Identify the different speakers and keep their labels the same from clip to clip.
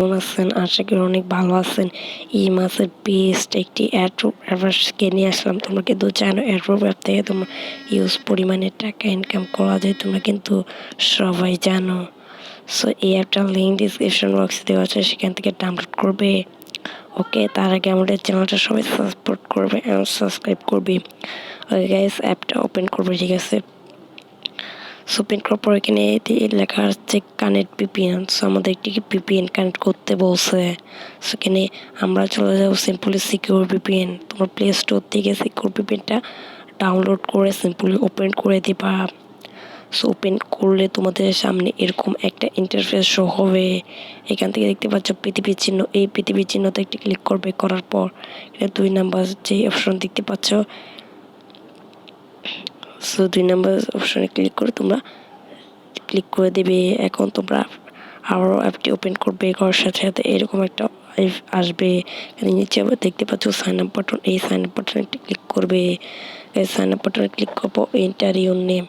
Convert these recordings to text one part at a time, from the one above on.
Speaker 1: কেমন আছেন? আশা করি অনেক ভালো আছেন। এই মাসের বেস্ট একটি অ্যাডভার্সকে নিয়ে আসলাম। তোমরা কিন্তু জানো অ্যাপ থেকে তোমরা ইউজ পরিমাণে টাকা ইনকাম করা যায়, তোমরা কিন্তু সবাই জানো। সো এই অ্যাপটার লিঙ্ক ডিসক্রিপশন বক্সে দেওয়া আছে, সেখান থেকে ডাউনলোড করবে। ওকে, তার আগে আমাদের চ্যানেলটা সবাই সাপোর্ট করবে এবং সাবস্ক্রাইব করবে। ওকে গাইস, অ্যাপটা ওপেন করবে, ঠিক আছে? সো ওপেন করার পর এখানে লেখা আছে কানেক্ট ভিপিএন। সো আমাদের একটি ভিপিএন কানেক্ট করতে বলছে। সো এখানে আমরা চলে যাব সিম্পলি সিকিউর ভিপিএন। তোমরা প্লে স্টোর থেকে সিকিউর ভিপিএনটা ডাউনলোড করে সিম্পলি ওপেন করে দিবা। সো ওপেন করলে তোমাদের সামনে এরকম একটা ইন্টারফেস শো হবে। এখান থেকে দেখতে পাচ্ছ পৃথিবীর চিহ্ন, এই পৃথিবীর চিহ্নতে একটি ক্লিক করবে। করার পর এটা 2 নাম্বার যে অপশন দেখতে পাচ্ছ, সো 2 নাম্বার অপশনে ক্লিক করে তোমরা ক্লিক করে দেবে। এখন তোমরা আবারও অ্যাপটি ওপেন করবে, করার সাথে সাথে এরকম একটা আসবে। নিচে আবার দেখতে পাচ্ছ সাইন আপ বাটন, এই সাইন আপ বাটনে একটি ক্লিক করবে। এই সাইন আপ বাটনে ক্লিক করবো, এন্টার ইউর নেম,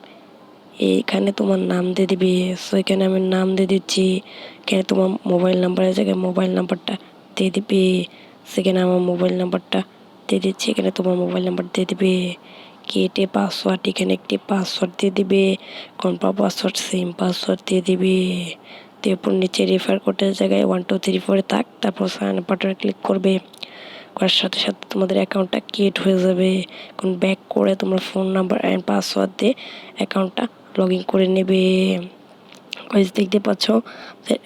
Speaker 1: এইখানে তোমার নাম দিয়ে দিবে। সো এখানে আমি নাম দিয়ে দিচ্ছি। এখানে তোমার মোবাইল নাম্বারের জায়গায় মোবাইল নাম্বারটা দিয়ে দিবে। সেখানে আমার মোবাইল নাম্বারটা দিয়ে দিচ্ছি, এখানে তোমার মোবাইল নাম্বার দিয়ে দিবে। কেটে পাসওয়ার্ড, এখানে একটি পাসওয়ার্ড দিয়ে দিবে। কনফার্ম পাসওয়ার্ড, সেম পাসওয়ার্ড দিয়ে দিবে। তারপর নিচে রেফার কোডের জায়গায় 1 2 3 4 থাক, তারপর সাইন আপ বাটনে ক্লিক করবে। করার সাথে সাথে তোমাদের অ্যাকাউন্টটা ক্রিয়েট হয়ে যাবে। এখন ব্যাক করে তোমরা ফোন নাম্বার অ্যান্ড পাসওয়ার্ড দিয়ে অ্যাকাউন্টটা লগ ইন করে নেবে। দেখতে পাচ্ছ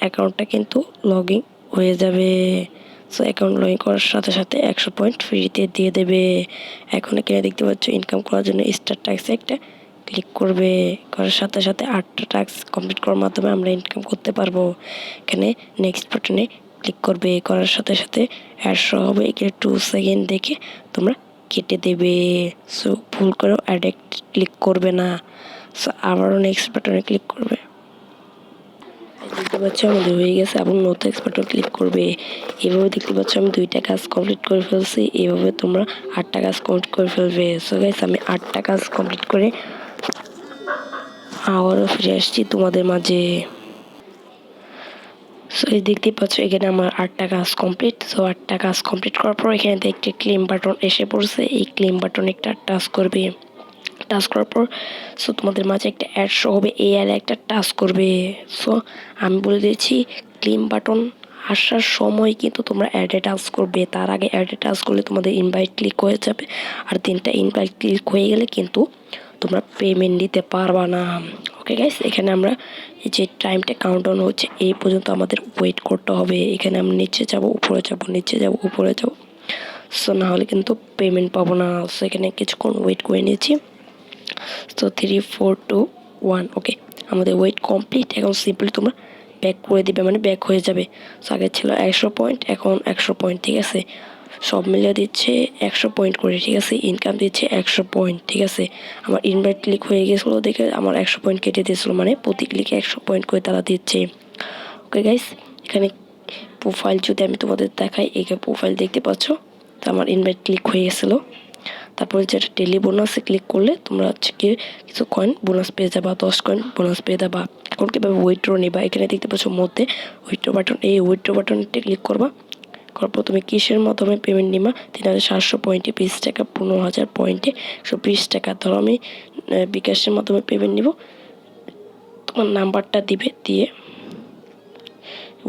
Speaker 1: অ্যাকাউন্টটা কিন্তু লগ ইন হয়ে যাবে। সো অ্যাকাউন্ট লগ ইন করার সাথে সাথে 100 পয়েন্ট ফ্রিতে দিয়ে দেবে। এখন এখানে দেখতে পাচ্ছ ইনকাম করার জন্য স্টার ট্যাক্সে একটা ক্লিক করবে। করার সাথে সাথে 8টা টাস্ক কমপ্লিট করার মাধ্যমে আমরা ইনকাম করতে পারবো। এখানে নেক্সট বাটনে ক্লিক করবে। করার সাথে সাথে অ্যাড শো হবে, এখানে 2 সেকেন্ড দেখে তোমরা কেটে দেবে। সো ভুল করেও অ্যাডে ক্লিক করবে না। সো আবারও নেক্সট বাটনে ক্লিক করবে। দেখতে পাচ্ছ আমাদের হয়ে গেছে। আবার নতুন বাটনে ক্লিক করবে। এভাবে দেখতে পাচ্ছ আমি 2টা কাজ কমপ্লিট করে ফেলছি। এভাবে তোমরা 8টা কাজ কমপ্লিট করে ফেলবে। সো গাইস, আমি 8টা কাজ কমপ্লিট করে আবারও ফিরে আসছি তোমাদের মাঝে। সো এই দেখতে পাচ্ছ এখানে আমার 8টা কাজ কমপ্লিট। সো 8টা কাজ কমপ্লিট করার পর এখানে একটি ক্লেম বাটন এসে পড়ছে। এই ক্লেম বাটন একটা টাচ করবে। টাচ করার পর সো তোমাদের মাঝে একটা অ্যাড শো হবে, এই অ্যাডে একটা টাচ করবে। সো আমি বলে দিয়েছি ক্লেম বাটন আসার সময় কিন্তু তোমরা অ্যাডে টাচ করবে। তার আগে অ্যাডে টাচ করলে তোমাদের ইনভাইট ক্লিক হয়ে যাবে। আর 3টা ইনভাইট ক্লিক হয়ে গেলে কিন্তু তোমরা পেমেন্ট দিতে পারবা না। ওকে গাইস, এখানে আমরা এই যে টাইমটা কাউন্টডাউন হচ্ছে এই পর্যন্ত আমাদের ওয়েট করতে হবে। এখানে আমরা নিচে যাব, উপরে যাব, নিচে যাব, উপরে যাব। সো না হলে কিন্তু পেমেন্ট পাবো না। সো এখানে কিছুক্ষণ ওয়েট করে নিয়েছি। সো 3 4 2 1, ওকে, আমাদের ওয়েট কমপ্লিট। এখন সিম্পলি তোমরা ব্যাক করে দিবে, মানে ব্যাক হয়ে যাবে। সো আগে ছিল 100 পয়েন্ট, এখন 100 পয়েন্ট, ঠিক আছে? সব মিলিয়ে দিচ্ছে 100 পয়েন্ট করে, ঠিক আছে? ইনকাম দিচ্ছে 100 পয়েন্ট, ঠিক আছে? আমার ইনভাইট ক্লিক হয়ে গেছিলো দেখে আমার 100 পয়েন্ট কেটে দিয়েছিলো, মানে প্রতি ক্লিকে 100 পয়েন্ট করে তারা দিচ্ছে। ওকে গাইস, এখানে প্রোফাইল যদি আমি তোমাদের দেখাই, এখানে প্রোফাইল দেখতে পাচ্ছ। তো আমার ইনভাইট ক্লিক হয়ে গেছিলো। তারপরে যেটা ডেলি বোনাসে ক্লিক করলে তোমরা হচ্ছে কি কিছু কয়েন বোনাস পেয়ে যাবা, 10 কয়েন বোনাস পেয়ে যাবা। এখন কীভাবে উইথড্র নিবা, এখানে দেখতে পাচ্ছ মধ্যে উইথড্র বাটন, এই উইথড্র বাটনটা ক্লিক করবা। করার পর তুমি কিসের মাধ্যমে পেমেন্ট নিবা, 3700 পয়েন্টে 20 টাকা, 15,000 পয়েন্টে 120 টাকা। ধরো আমি বিকাশের মাধ্যমে পেমেন্ট নিব, তোমার নাম্বারটা দিবে, দিয়ে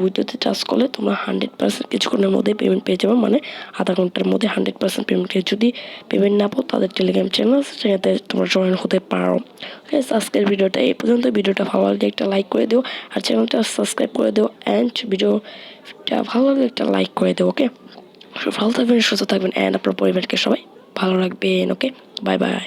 Speaker 1: উইথড্রোতে টাচ করলে তোমরা 100% কিছুক্ষণের মধ্যে পেমেন্ট পেয়ে যাবে, মানে আধা ঘন্টার মধ্যে 100% পেমেন্ট। যদি পেমেন্ট না পাও তাদের টেলিগ্রাম চ্যানেল আছে, সেখানে তোমরা জয়েন হতে পারো। আজকের ভিডিওটা এই পর্যন্ত। ভিডিওটা ভালো লাগলে একটা লাইক করে দিও, আর চ্যানেলটা সাবস্ক্রাইব করে দিও, অ্যান্ড ভিডিওটা ভালো লাগলে একটা লাইক করে দিও। ওকে, ভালো থাকবেন, সুস্থ থাকবেন, অ্যান্ড আপনার পরিবারকে সবাই ভালো রাখবেন। ওকে, বাই বাই।